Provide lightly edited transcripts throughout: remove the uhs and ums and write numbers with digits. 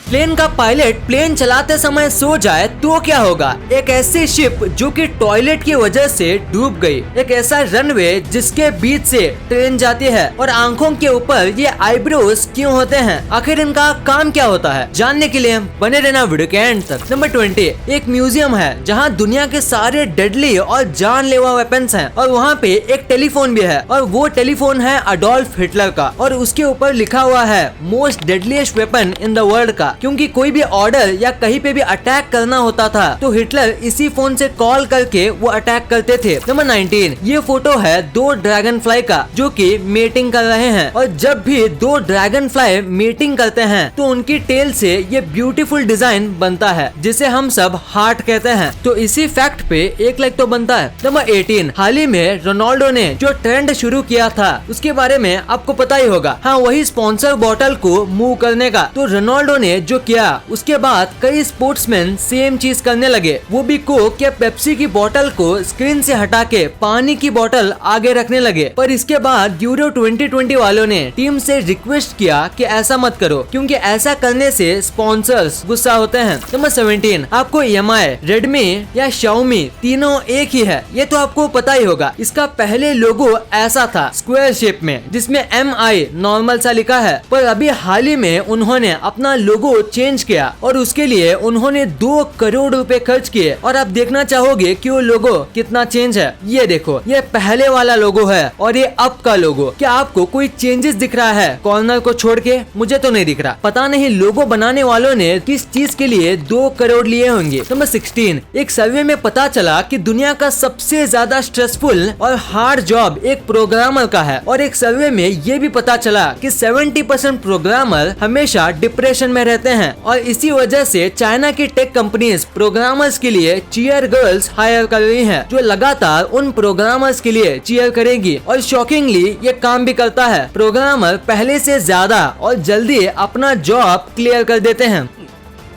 Plane का pilot plane चलाते समय सो जाए तो क्या होगा? एक ऐसी शिप जो कि टॉयलेट की वजह से डूब गई, एक ऐसा रनवे जिसके बीच से ट्रेन जाती है और आंखों के ऊपर ये आईब्रोज क्यों होते हैं, आखिर इनका काम क्या होता है, जानने के लिए बने रहना वीडियो के एंड तक। नंबर 20, एक म्यूजियम है जहाँ दुनिया के सारे डेडली और जानलेवा वेपन्स हैं और वहाँ पे एक टेलीफोन भी है और वो टेलीफोन है अडोल्फ हिटलर का और उसके ऊपर लिखा हुआ है most deadliest weapon in the world का, क्योंकि कोई भी ऑर्डर या कहीं पे भी अटैक करना होता था तो हिटलर इसी फोन से कॉल करके वो अटैक करते थे। नंबर 19, ये फोटो है 2 ड्रैगन फ्लाई का जो कि मीटिंग कर रहे हैं और जब भी 2 ड्रैगन फ्लाई मीटिंग करते हैं तो उनकी टेल से ये ब्यूटीफुल डिजाइन बनता है जिसे हम सब हार्ट कहते हैं। तो इसी फैक्ट पे 1 लाइक तो बनता है। नंबर 18, हाल ही में रोनाल्डो ने जो ट्रेंड शुरू किया था उसके बारे में आपको पता ही होगा। हाँ, वही स्पॉन्सर बॉटल को मूव करने का। तो रोनाल्डो ने जो किया उसके बाद कई स्पोर्ट्समैन सेम चीज करने लगे, वो भी कोक या पेप्सी की बोतल को स्क्रीन से हटा के पानी की बोतल आगे रखने लगे। पर इसके बाद यूरो 2020 वालों ने टीम से रिक्वेस्ट किया कि ऐसा मत करो क्योंकि ऐसा करने से स्पॉन्सर्स गुस्सा होते हैं। नंबर 17, आपको EMI, रेडमी या Xiaomi तीनों एक ही है, ये तो आपको पता ही होगा। इसका पहले लोगो ऐसा था स्क्वायर शेप में जिसमें MI नॉर्मल सा लिखा है, पर अभी हाल ही में उन्होंने अपना लोगो चेंज किया और उसके लिए उन्होंने 2 करोड़ रुपए खर्च किए। और आप देखना चाहोगे कि वो लोगो कितना चेंज है। ये देखो, ये पहले वाला लोगो है और ये अब का लोगो। क्या आपको कोई चेंजेस दिख रहा है कॉर्नर को छोड़ के? मुझे तो नहीं दिख रहा। पता नहीं लोगो बनाने वालों ने किस चीज के लिए 2 करोड़ लिए होंगे। नंबर 16, एक सर्वे में पता चला कि दुनिया का सबसे ज्यादा स्ट्रेसफुल और हार्ड जॉब एक प्रोग्रामर का है और एक सर्वे में ये भी पता चला कि 70% प्रोग्रामर हमेशा डिप्रेशन में रहते हैं और इसी वजह से चाइना की टेक कंपनीज प्रोग्रामर्स के लिए चीयर गर्ल्स हायर कर रही हैं जो लगातार उन प्रोग्रामर्स के लिए चीयर करेगी और शॉकिंगली ये काम भी करता है। प्रोग्रामर पहले से ज्यादा और जल्दी अपना जॉब क्लियर कर देते हैं।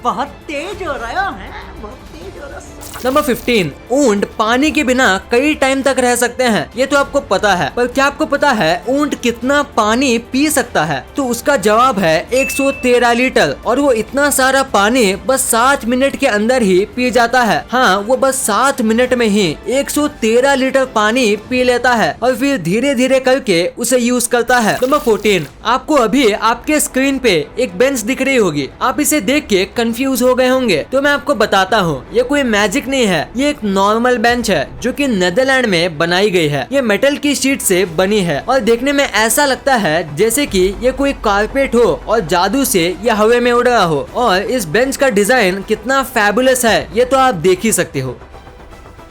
बहुत तेज हो रहा है, बहुत तेज हो रहा है। नंबर 15, ऊंट पानी के बिना कई टाइम तक रह सकते हैं, ये तो आपको पता है। पर क्या आपको पता है ऊंट कितना पानी पी सकता है? तो उसका जवाब है 113 लीटर और वो इतना सारा पानी बस 7 मिनट के अंदर ही पी जाता है। हाँ, वो बस 7 मिनट में ही 113 लीटर पानी पी लेता है और फिर धीरे धीरे करके उसे यूज करता है। नंबर 14, आपको अभी आपके स्क्रीन पे एक बेंच दिख रही होगी, आप इसे देख के कंफ्यूज हो गए होंगे। तो मैं आपको बताता हूँ, ये कोई मैजिक नहीं है, ये एक नॉर्मल बेंच है जो कि नेदरलैंड में बनाई गई है। ये मेटल की शीट से बनी है और देखने में ऐसा लगता है जैसे कि ये कोई कारपेट हो और जादू से ये हवा में उड़ रहा हो। और इस बेंच का डिजाइन कितना फैबुलस है ये तो आप देख ही सकते हो।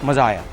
मजा आया।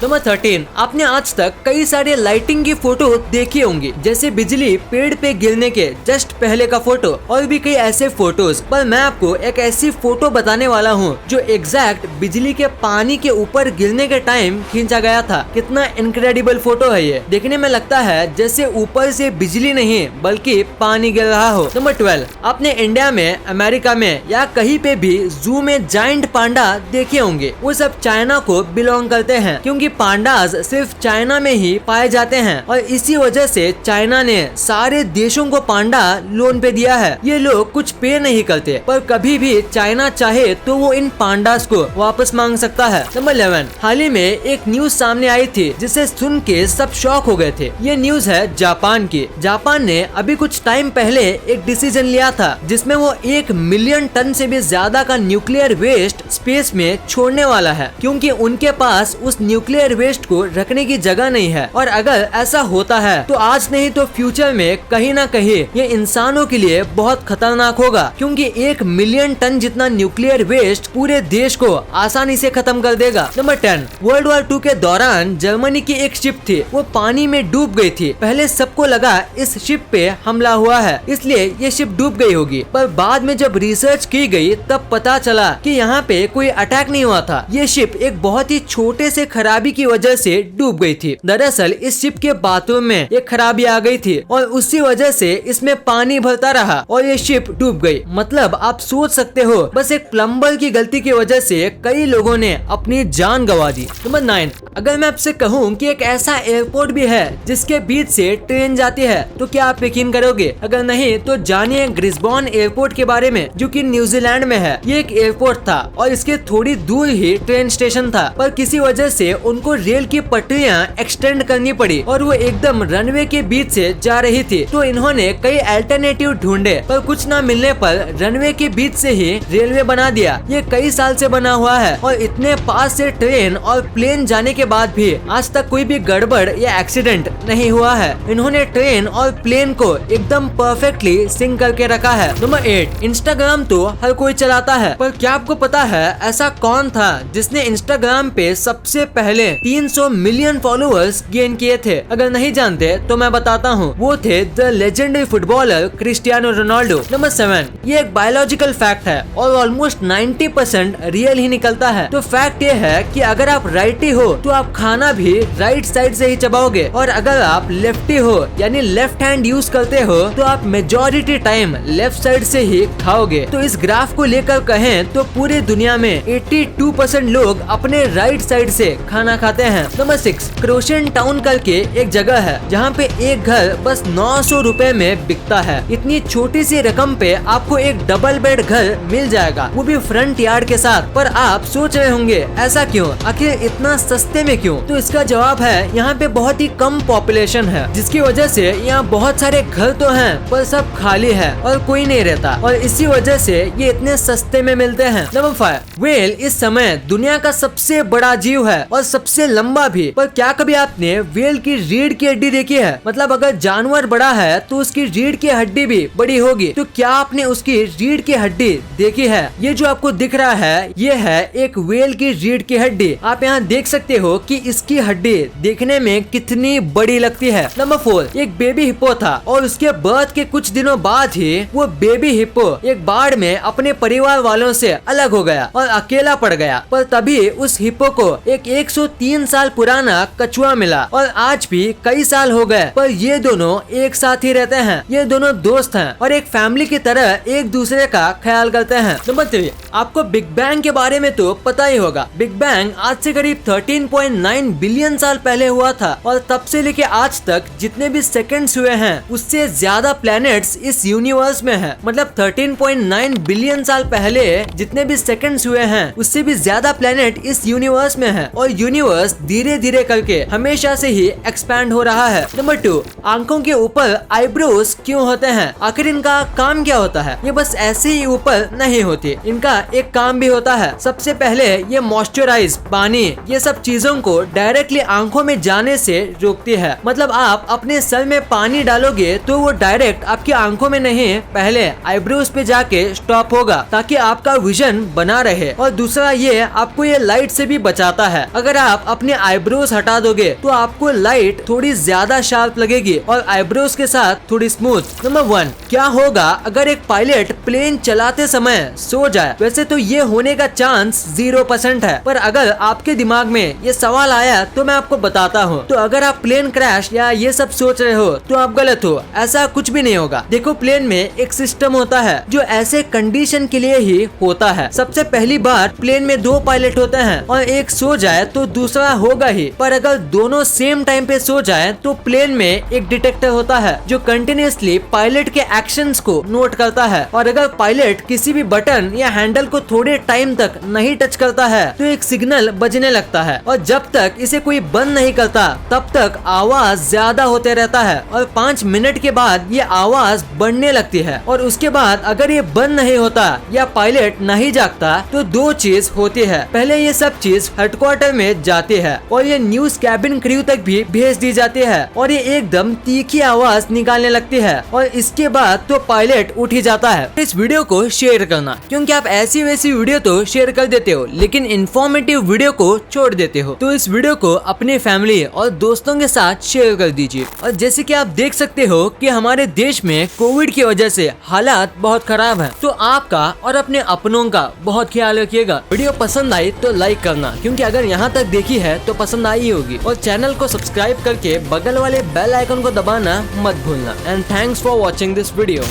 नंबर 13, आपने आज तक कई सारे लाइटिंग की फोटो देखी होंगी, जैसे बिजली पेड़ पे गिरने के जस्ट पहले का फोटो और भी कई ऐसे फोटोज। पर मैं आपको एक ऐसी फोटो बताने वाला हूँ जो एग्जैक्ट बिजली के पानी के ऊपर गिरने के टाइम खींचा गया था। कितना इनक्रेडिबल फोटो है ये, देखने में लगता है जैसे ऊपर से बिजली नहीं बल्कि पानी गिर रहा हो। नंबर 12, आपने इंडिया में, अमेरिका में या कहीं पे भी जू में जायंट पांडा देखे होंगे। वो सब चाइना को बिलोंग करते हैं क्योंकि पांडास सिर्फ चाइना में ही पाए जाते हैं और इसी वजह से चाइना ने सारे देशों को पांडा लोन पे दिया है। ये लोग कुछ पे नहीं करते पर कभी भी चाइना चाहे तो वो इन पांडास को वापस मांग सकता है। नंबर 11, हाल ही में एक न्यूज सामने आई थी जिसे सुन के सब शॉक हो गए थे। ये न्यूज है जापान की। जापान ने अभी कुछ टाइम पहले एक डिसीजन लिया था जिसमें वो 1 मिलियन टन से भी ज्यादा का न्यूक्लियर वेस्ट स्पेस में छोड़ने वाला है क्योंकि उनके पास उस न्यूक्लियर वेस्ट को रखने की जगह नहीं है। और अगर ऐसा होता है तो आज नहीं तो फ्यूचर में कहीं ना कहीं ये इंसानों के लिए बहुत खतरनाक होगा क्योंकि 1 मिलियन टन जितना न्यूक्लियर वेस्ट पूरे देश को आसानी से खत्म कर देगा। नंबर 10, वर्ल्ड वॉर 2 के दौरान जर्मनी की एक शिप थी, वो पानी में डूब गई थी। पहले सबको लगा इस शिप पे हमला हुआ है इसलिए ये शिप डूब गई होगी, पर बाद में जब रिसर्च की गई तब पता चला कि यहाँ पे कोई अटैक नहीं हुआ था। ये शिप एक बहुत ही छोटे से खराबी की वजह से डूब गई थी। दरअसल इस शिप के बाथरूम में एक खराबी आ गई थी और उसी वजह से इसमें पानी भरता रहा और ये शिप डूब गई। मतलब आप सोच सकते हो बस एक प्लम्बर की गलती की वजह से कई लोगों ने अपनी जान गंवा दी। नंबर 9, अगर मैं आपसे कहूँ कि एक ऐसा एयरपोर्ट भी है जिसके बीच से ट्रेन जाती है तो क्या आप यकीन करोगे? अगर नहीं तो जानिए ब्रिस्बेन एयरपोर्ट के बारे में, जो कि न्यूजीलैंड में है। ये एक एयरपोर्ट था और इसके थोड़ी दूर ही ट्रेन स्टेशन था, पर किसी वजह से उनको रेल की पटरियां एक्सटेंड करनी पड़ी और वो एकदम रनवे के बीच से जा रही थी। तो इन्होंने कई अल्टरनेटिव ढूंढे, पर कुछ न मिलने पर रनवे के बीच से ही रेलवे बना दिया। ये कई साल से बना हुआ है और इतने पास से ट्रेन और प्लेन जाने के बाद भी आज तक कोई भी गड़बड़ या एक्सीडेंट नहीं हुआ है। इन्होंने ट्रेन और प्लेन को एकदम परफेक्टली सिंक करके रखा है। नंबर 8, इंस्टाग्राम तो हर कोई चलाता है, पर क्या आपको पता है ऐसा कौन था जिसने इंस्टाग्राम पे सबसे पहले 300 मिलियन फॉलोअर्स गेन किए थे? अगर नहीं जानते तो मैं बताता हूँ, वो थे the legendary footballer Cristiano Ronaldo. Number 7, ये एक बायोलॉजिकल फैक्ट है और ऑलमोस्ट 90% रियल ही निकलता है। तो फैक्ट ये है कि अगर आप राइटी हो तो आप खाना भी राइट साइड से ही चबाओगे, और अगर आप लेफ्टी हो यानी लेफ्ट हैंड यूज करते हो तो आप मेजॉरिटी टाइम लेफ्ट साइड से ही खाओगे। तो इस ग्राफ को लेकर कहें तो पूरी दुनिया में 82% लोग अपने राइट साइड से खाना खाते हैं। नंबर 6, क्रोशन टाउन करके एक जगह है जहाँ पे एक घर बस 900 रुपए में बिकता है। इतनी छोटी सी रकम पे आपको एक डबल बेड घर मिल जाएगा, वो भी फ्रंट यार्ड के साथ। पर आप सोच रहे होंगे ऐसा क्यों, आखिर इतना सस्ते में क्यों? तो इसका जवाब है यहाँ पे बहुत ही कम पॉपुलेशन है, जिसकी वजह से यहाँ बहुत सारे घर तो हैं पर सब खाली है और कोई नहीं रहता, और इसी वजह से ये इतने सस्ते में मिलते हैं। नंबर 5, व्हेल इस समय दुनिया का सबसे बड़ा जीव है और सबसे लंबा भी। पर क्या कभी आपने व्हेल की रीढ़ की हड्डी देखी है? मतलब अगर जानवर बड़ा है तो उसकी रीढ़ की हड्डी भी बड़ी होगी। तो क्या आपने उसकी रीढ़ की हड्डी देखी है? ये जो आपको दिख रहा है ये है एक व्हेल की रीढ़ की हड्डी। आप यहाँ देख सकते हो कि इसकी हड्डी देखने में कितनी बड़ी लगती है। नंबर 4, एक बेबी हिप्पो था और उसके बर्थ के कुछ दिनों बाद ही वो बेबी हिप्पो एक बाढ़ में अपने परिवार वालों से अलग हो गया और अकेला पड़ गया। पर तभी उस हिप्पो को एक 103 साल पुराना कछुआ मिला और आज भी कई साल हो गए, पर ये दोनों एक साथ ही रहते हैं। ये दोनों दोस्त हैं और एक फैमिली की तरह एक दूसरे का ख्याल करते हैं। नंबर 3, आपको बिग बैंग के बारे में तो पता ही होगा। बिग बैंग आज से करीब 13.9 बिलियन साल पहले हुआ था और तब से लेके आज तक जितने भी सेकंड्स हुए हैं उससे ज्यादा प्लैनेट्स इस यूनिवर्स में है। मतलब 13.9 बिलियन साल पहले जितने भी सेकंड्स हुए हैं उससे भी ज्यादा प्लैनेट इस यूनिवर्स में है और यूनिवर्स धीरे धीरे करके हमेशा से ही एक्सपैंड हो रहा है। नंबर 2, आंखों के ऊपर आईब्रोज क्यों होते हैं? आखिर इनका काम क्या होता है? ये बस ऐसे ही ऊपर नहीं होती, इनका एक काम भी होता है। सबसे पहले ये मॉइस्चराइज, पानी, ये सब चीजों को डायरेक्टली आंखों में जाने से रोकती है। मतलब आप अपने सर में पानी डालोगे तो वो डायरेक्ट आपकी आंखों में नहीं, पहले आईब्रोज पे जाके स्टॉप होगा ताकि आपका विजन बना रहे। और दूसरा ये आपको ये लाइट से भी बचाता है। अगर आप अपने आईब्रोज हटा दोगे तो आपको लाइट थोड़ी ज्यादा शार्प लगेगी और आईब्रोज के साथ थोड़ी स्मूथ। नंबर 1, क्या होगा अगर एक पायलट प्लेन चलाते समय सो जाए? वैसे तो ये होने का चांस 0% है, पर अगर आपके दिमाग में ये सवाल आया तो मैं आपको बताता हूँ। तो अगर आप प्लेन क्रैश या ये सब सोच रहे हो तो आप गलत हो, ऐसा कुछ भी नहीं होगा। देखो, प्लेन में एक सिस्टम होता है जो ऐसे कंडीशन के लिए ही होता है। सबसे पहली बार प्लेन में 2 पायलट होते हैं और एक सो जाए तो दूसरा होगा ही, पर अगर दोनों सेम टाइम पे सो जाए तो प्लेन में एक डिटेक्टर होता है जो कंटिन्यूअसली पायलट के एक्शंस को नोट करता है, और अगर पायलट किसी भी बटन या हैंडल को थोड़े टाइम तक नहीं टच करता है तो एक सिग्नल बजने लगता है, और जब तक इसे कोई बंद नहीं करता तब तक आवाज ज्यादा होते रहता है और 5 मिनट के बाद ये आवाज बढ़ने लगती है। और उसके बाद अगर ये बंद नहीं होता या पायलट नहीं जागता तो 2 चीज होती है। पहले ये सब चीज हेडक्वार्टर में जाती है और ये न्यूज कैबिन क्रू तक भी भेज दी जाती है और ये एकदम तीखी आवाज निकालने लगती है, और इसके बाद तो पायलट उठ ही जाता है। इस वीडियो को शेयर करना, क्योंकि आप ऐसी वैसी वीडियो तो शेयर कर देते हो लेकिन इन्फॉर्मेटिव वीडियो को छोड़ देते हो। तो इस वीडियो को अपने फैमिली और दोस्तों के साथ शेयर कर दीजिए। और जैसे कि आप देख सकते हो कि हमारे देश में कोविड की वजह से हालात बहुत खराब है, तो आपका और अपने अपनों का बहुत ख्याल रखिएगा। वीडियो पसंद आई तो लाइक करना, क्योंकि अगर यहाँ तक देखी है तो पसंद आई होगी, और चैनल को सब्सक्राइब करके बगल वाले बेल आइकन को दबाना मत भूलना। And thanks for watching this video.